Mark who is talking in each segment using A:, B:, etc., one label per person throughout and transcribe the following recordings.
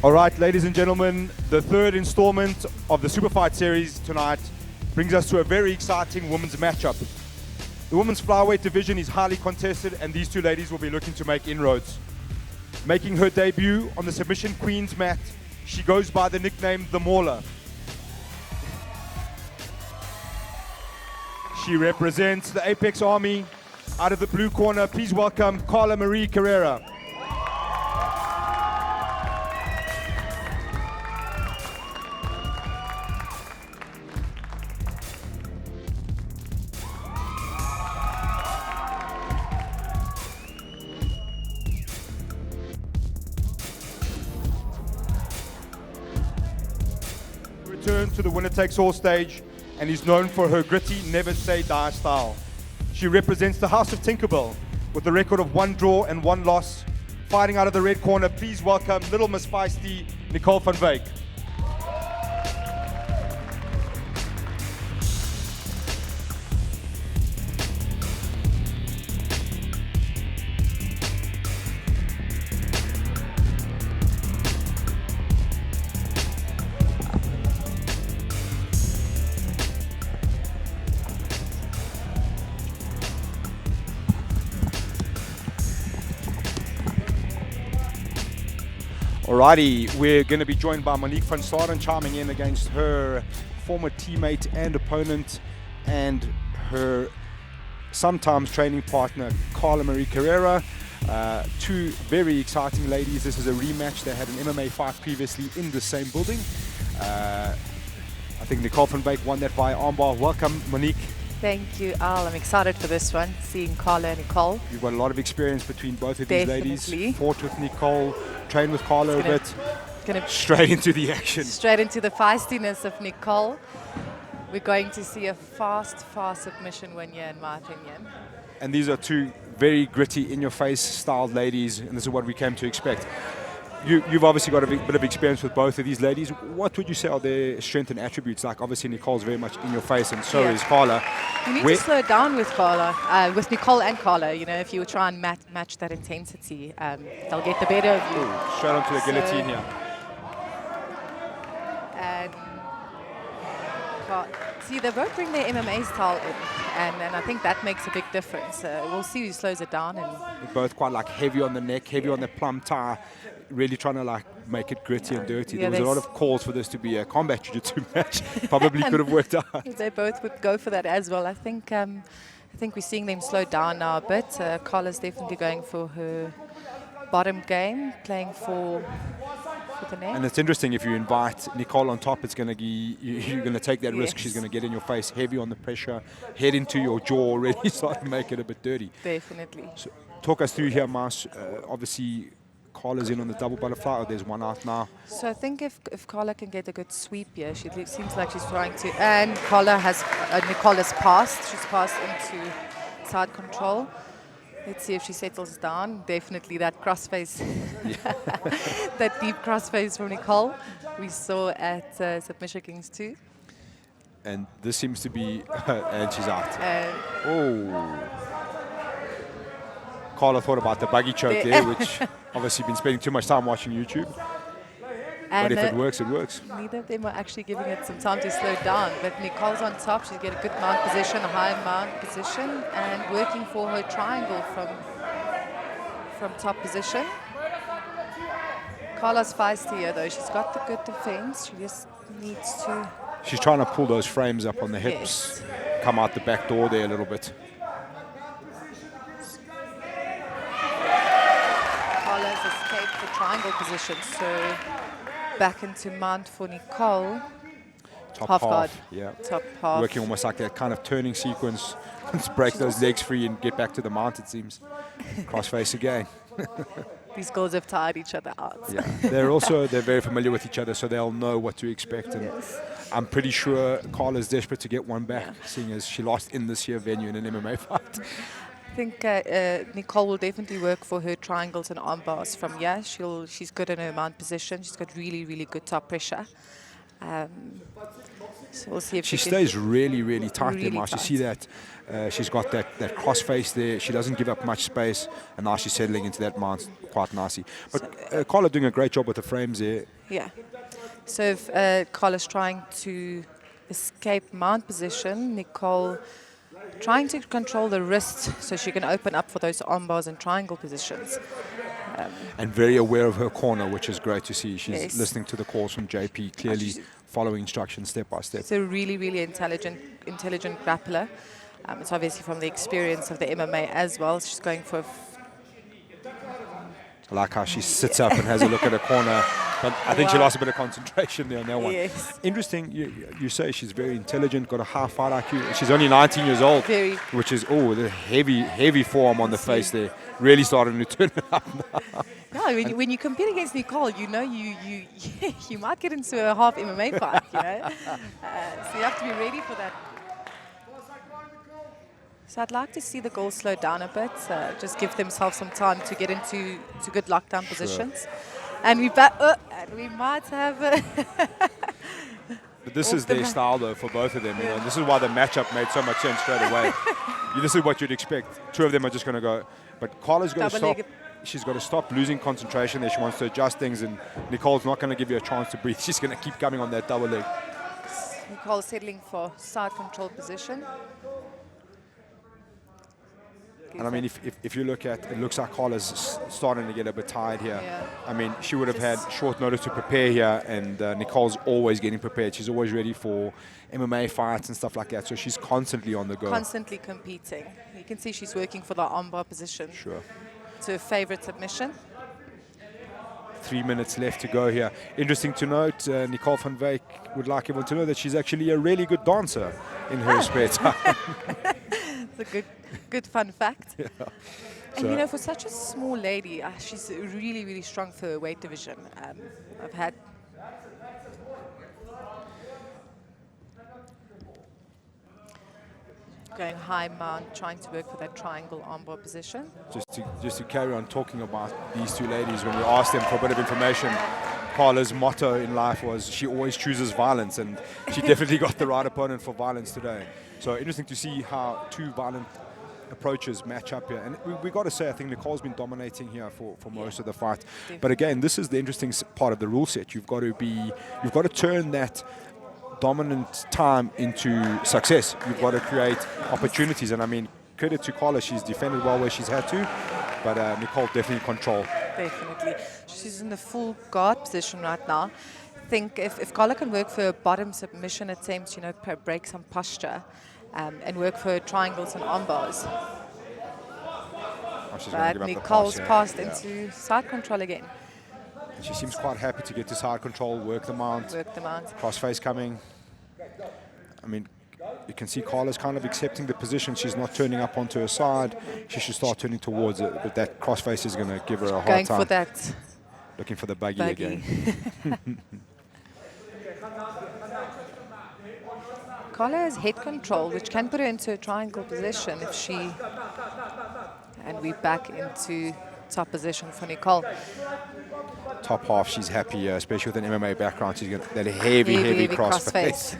A: All right, ladies and gentlemen, the third installment of the Super Fight series tonight brings us to a very exciting women's matchup. The women's flyweight division is highly contested, and these two ladies will be looking to make inroads. Making her debut on the Submission Queens mat, she goes by the nickname The Mauler. She represents the Apex Army. Out of the blue corner, please welcome Carla Marie-Carriere. Return to the winner-takes-all stage and is known for her gritty, never-say-die style. She represents the House of Tinkerbell with a record of 1 draw and 1 loss. Fighting out of the red corner, please welcome Little Miss Feisty, Nicole van Wyk. Alrighty, we're going to be joined by Monique van Staden chiming in against her former teammate and opponent and her sometimes training partner, Carla Marie-Carriere. Two very exciting ladies. This is a rematch. They had an MMA fight previously in the same building. I think Nicole van Wyk won that by armbar. Welcome, Monique.
B: Thank you, Al. I'm excited for this one, seeing Carla and Nicole.
A: You've got a lot of experience between both of these
B: Definitely.
A: ladies. Fought with Nicole, trained with Carla a bit. Straight into the action.
B: Straight into the feistiness of Nicole. We're going to see a fast submission win here, in my opinion.
A: And these are two very gritty, in-your-face styled ladies, and this is what we came to expect. You've obviously got a bit of experience with both of these ladies. What would you say are their strengths and attributes? Like, obviously, Nicole's very much in your face, and so is Carla.
B: You need to slow down with Carla, with Nicole and Carla. You know, if you try and match that intensity, they'll get the better of you.
A: Ooh, straight onto the guillotine here.
B: And see, they both bring their MMA style in, and I think that makes a big difference. We'll see who slows it down. And
A: they're both quite like heavy on the neck, heavy on the plum tie, really trying to like make it gritty and dirty. There was a lot of calls for this to be a combat jiu-jitsu match. Probably could have worked out.
B: They both would go for that as well. I think we're seeing them slow down now a bit. Carla's definitely going for her bottom game, playing for the neck.
A: And it's interesting, if you invite Nicole on top, it's going to be, you're going to take that risk. She's going to get in your face, heavy on the pressure, head into your jaw, really start to make it a bit dirty.
B: Definitely.
A: So talk us through here, Mas. Obviously, Carla's in on the double butterfly, or there's one out now.
B: So I think if Carla can get a good sweep here, she seems like she's trying to. And Carla has, Nicole has passed. She's passed into side control. Let's see if she settles down. Definitely that crossface, that deep crossface from Nicole we saw at Submission Kings 2.
A: And this seems to be, and she's out. Carla thought about the buggy choke there, which obviously been spending too much time watching YouTube. But if it works, it works.
B: Neither of them are actually giving it some time to slow down. But Nicole's on top. She's getting a good mount position, a high mount position, and working for her triangle from top position. Carla's feisty here, though. She's got the good defense. She just needs to...
A: She's trying to pull those frames up on the hips, come out the back door there a little bit.
B: Carla's escaped the triangle position, so back into mount for Nicole.
A: Top
B: half guard.
A: Yeah.
B: Top half.
A: Working almost like that kind of turning sequence. Let's break those legs free and get back to the mount, it seems. Crossface again.
B: These girls have tired each other out.
A: Yeah. They're very familiar with each other, so they'll know what to expect. And I'm pretty sure Carla's desperate to get one back, seeing as she lost in this year venue in an MMA fight.
B: I think Nicole will definitely work for her triangles and arm bars from here. She's good in her mount position. She's got really good top pressure. So we'll see if
A: she stays really tight there, Marsh. You see that she's got that cross face there. She doesn't give up much space, and now she's settling into that mount quite nicely. But Carla doing a great job with the frames there.
B: Yeah. So if Carla's trying to escape mount position, Nicole trying to control the wrist so she can open up for those arm bars and triangle positions.
A: And very aware of her corner, which is great to see. She's
B: Yes.
A: listening to the calls from JP, clearly following instructions step by step.
B: It's a really, really intelligent grappler. It's obviously from the experience of the MMA as well. She's going for
A: I like how she sits up and has a look at her corner. But I think she lost a bit of concentration there on that one.
B: Yes.
A: Interesting, you say she's very intelligent, got a high fight IQ. She's only 19 years old,
B: Very.
A: which is, the heavy forearm on the face there. Really starting to turn it up now.
B: Yeah, when you compete against Nicole, you know you might get into a half MMA fight, you know. So you have to be ready for that. So I'd like to see the girls slow down a bit, just give themselves some time to get into good lockdown positions. And we might have.
A: But this is their style, though, for both of them. You know, this is why the matchup made so much sense straight away. This is what you'd expect. Two of them are just going to go. But Carla's got to stop. She's got to stop losing concentration there. She wants to adjust things, and Nicole's not going to give you a chance to breathe. She's going to keep coming on that double leg.
B: Nicole settling for side control position.
A: And I mean, if you look at, it looks like Carla's starting to get a bit tired here.
B: Yeah.
A: I mean, she would have had short notice to prepare here, and Nicole's always getting prepared. She's always ready for MMA fights and stuff like that. So she's constantly on the go.
B: Constantly competing. You can see she's working for the armbar position.
A: Sure.
B: It's her favorite submission.
A: 3 minutes left to go here. Interesting to note, Nicole van Wyk would like everyone to know that she's actually a really good dancer in her spare time.
B: It's a good fun fact.
A: Yeah.
B: And you know, for such a small lady, she's really, really strong for her weight division. I've had going high mount, trying to work for that triangle armbar position.
A: Just to carry on talking about these two ladies, when we asked them for a bit of information, Carla's motto in life was she always chooses violence, and she definitely got the right opponent for violence today. So interesting to see how two violent approaches match up here. And we got to say, I think Nicole's been dominating here for most of the fight.
B: Definitely.
A: But again, this is the interesting part of the rule set. You've got to turn that dominant time into success. You've got to create opportunities. And I mean, credit to Carla, she's defended well where she's had to, but Nicole definitely control.
B: Definitely. She's in the full guard position right now. I think if Carla can work for a bottom submission attempts, you know, break some posture, and work for triangles and arm bars. But Nicole's passed into side control again.
A: And she seems quite happy to get to side control, work the mount. Crossface coming. I mean, you can see Carla's kind of accepting the position. She's not turning up onto her side. She should start turning towards it, but that crossface is going to give her a hard time.
B: Going for that.
A: Looking for the buggy again.
B: Carla has head control, which can put her into a triangle position if she... And we're back into top position for Nicole.
A: Top half, she's happy, especially with an MMA background. She's got that heavy crossface.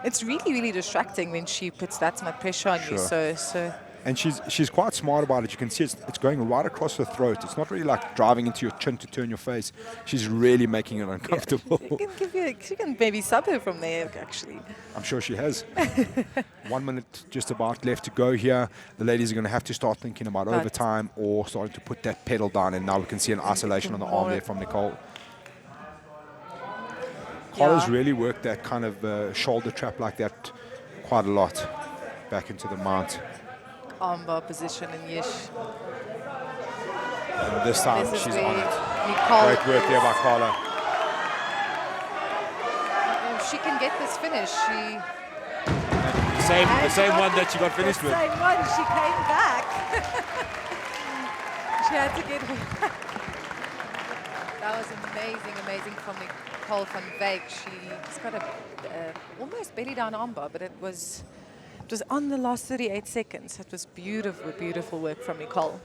B: It's really, really distracting when she puts that much pressure on you. So.
A: And she's quite smart about it. You can see it's going right across her throat. It's not really like driving into your chin to turn your face. She's really making it uncomfortable.
B: Yeah. She can maybe sub her from there, actually.
A: I'm sure she has. 1 minute just about left to go here. The ladies are going to have to start thinking about overtime or starting to put that pedal down. And now we can see an isolation on the arm there from Nicole. Carla's really worked that kind of shoulder trap like that quite a lot back into the mount.
B: Armbar position, and yes.
A: And this time she's on it.
B: Nicole,
A: great work there by Carla.
B: If she can get this finish,
A: the same one that she got finished with.
B: The same one, she came back. She had to get her. That was amazing from Nicole van Wyk. She's got a almost belly down armbar, but it was on the last 38 seconds. It was beautiful work from Nicole.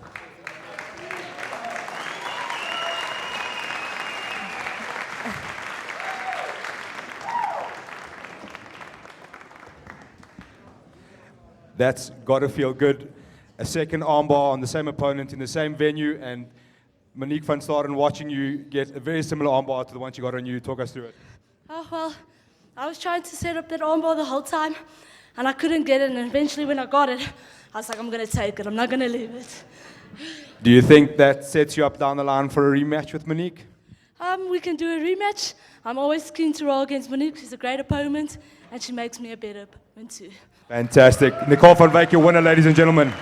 A: That's got to feel good. A second armbar on the same opponent in the same venue, and Monique van Staden, watching you get a very similar armbar to the one you got on you. Talk us through it.
C: Oh, well, I was trying to set up that armbar the whole time, and I couldn't get it, and eventually when I got it, I was like, I'm going to take it. I'm not going to leave it.
A: Do you think that sets you up down the line for a rematch with Monique?
C: We can do a rematch. I'm always keen to roll against Monique. She's a great opponent, and she makes me a better opponent too.
A: Fantastic. Nicole van Wyk, your winner, ladies and gentlemen.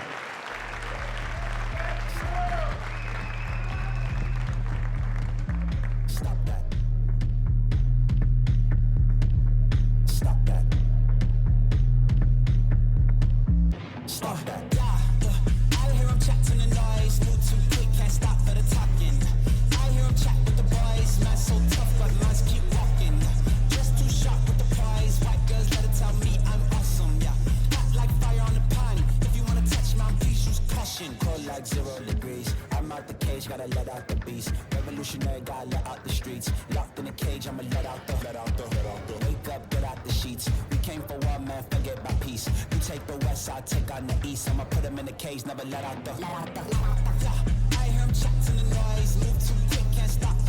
D: I hear him chat to the noise, move too quick, can't stop